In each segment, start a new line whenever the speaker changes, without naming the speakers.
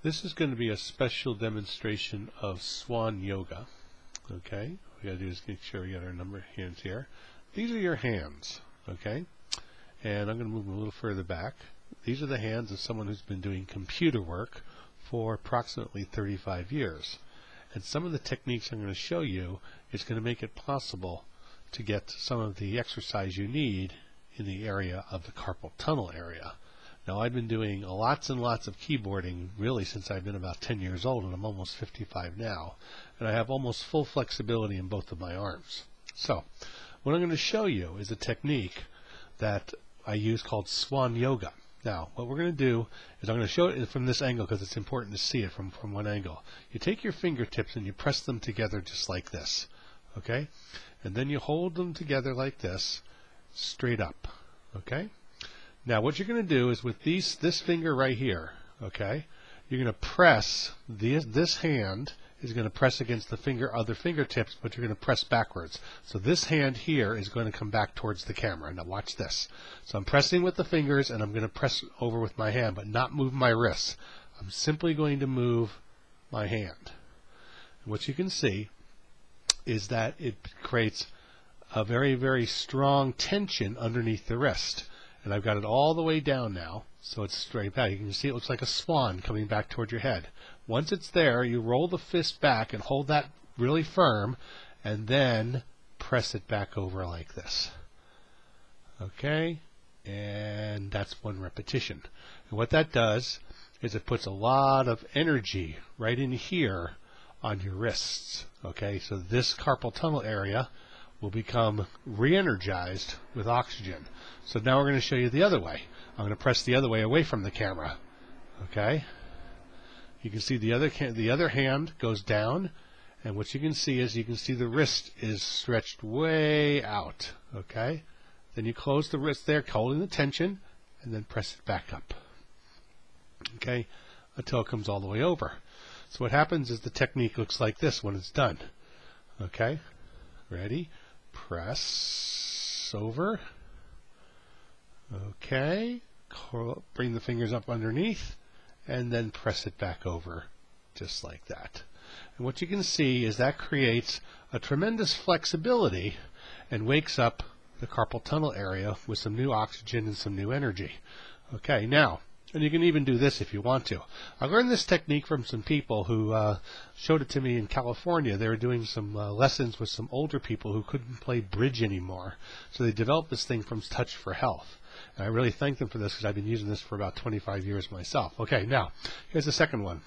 This is going to be a special demonstration of Swan Yoga. Okay, what we got to do is make sure we got our number of hands here. These are your hands, okay? And I'm going to move them a little further back. These are the hands of someone who's been doing computer work for approximately 35 years. And some of the techniques I'm going to show you is going to make it possible to get some of the exercise you need in the area of the carpal tunnel area. Now, I've been doing lots and lots of keyboarding really since I've been about 10 years old, and I'm almost 55 now. And I have almost full flexibility in both of my arms. So, what I'm going to show you is a technique that I use called Swan Yoga. Now, what we're going to do is I'm going to show it from this angle because it's important to see it from one angle. You take your fingertips and you press them together just like this, okay? And then you hold them together like this, straight up, okay? Now, what you're going to do is with this finger right here, okay, you're going to press, this hand is going to press against the other fingertips, but you're going to press backwards. So this hand here is going to come back towards the camera. Now watch this. So I'm pressing with the fingers, and I'm going to press over with my hand, but not move my wrists. I'm simply going to move my hand. And what you can see is that it creates a very, very strong tension underneath the wrist. And I've got it all the way down now, so it's straight back. You can see it looks like a swan coming back toward your head. Once it's there, you roll the fist back and hold that really firm, and then press it back over like this. Okay? And that's one repetition. And what that does is it puts a lot of energy right in here on your wrists. Okay? So this carpal tunnel area will become re-energized with oxygen. So now we're going to show you the other way. I'm going to press the other way away from the camera. Okay? You can see the other hand goes down, and what you can see is the wrist is stretched way out. Okay? Then you close the wrist there, holding the tension, and then press it back up. Okay? Until it comes all the way over. So what happens is the technique looks like this when it's done. Okay? Ready? Press over. Okay. Bring the fingers up underneath and then press it back over just like that. And what you can see is that creates a tremendous flexibility and wakes up the carpal tunnel area with some new oxygen and some new energy. Okay, now, and you can even do this if you want to. I learned this technique from some people who showed it to me in California. They were doing some lessons with some older people who couldn't play bridge anymore. So they developed this thing from Touch for Health. And I really thank them for this because I've been using this for about 25 years myself. Okay, now, here's the second one.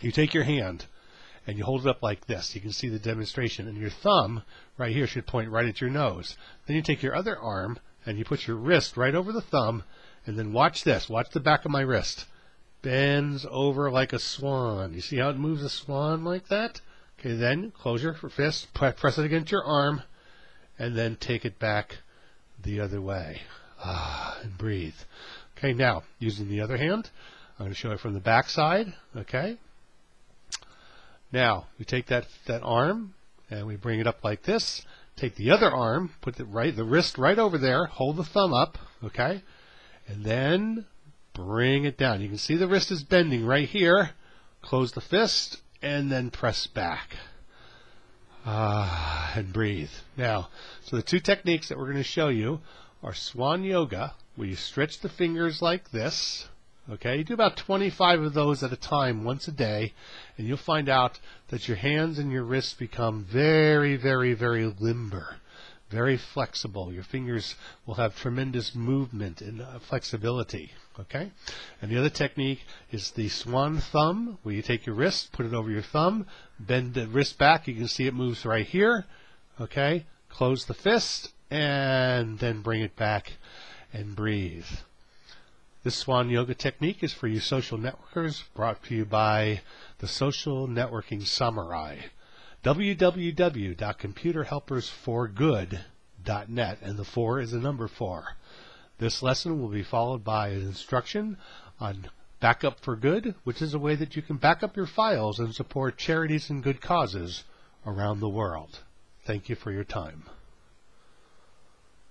You take your hand and you hold it up like this. You can see the demonstration. And your thumb right here should point right at your nose. Then you take your other arm and you put your wrist right over the thumb. And then watch this. Watch the back of my wrist. Bends over like a swan. You see how it moves a swan like that? Okay, then close your fist, press it against your arm, and then take it back the other way. And breathe. Okay, now, using the other hand, I'm going to show it from the back side. Okay? Now, we take that arm, and we bring it up like this. Take the other arm, put the wrist right over there, hold the thumb up, okay? And then bring it down. You can see the wrist is bending right here. Close the fist and then press back. And breathe. Now, so the two techniques that we're going to show you are Swan Yoga, where you stretch the fingers like this. Okay, you do about 25 of those at a time once a day, and you'll find out that your hands and your wrists become very, very, very limber. Very flexible. Your fingers will have tremendous movement and flexibility. Okay? And the other technique is the swan thumb, where you take your wrist, put it over your thumb, bend the wrist back. You can see it moves right here. Okay? Close the fist, and then bring it back and breathe. This Swan Yoga technique is for you social networkers, brought to you by the Social Networking Samurai. www.computerhelpersforgood.net, and the 4 is the number 4. This lesson will be followed by an instruction on Backup for Good, which is a way that you can back up your files and support charities and good causes around the world. Thank you for your time.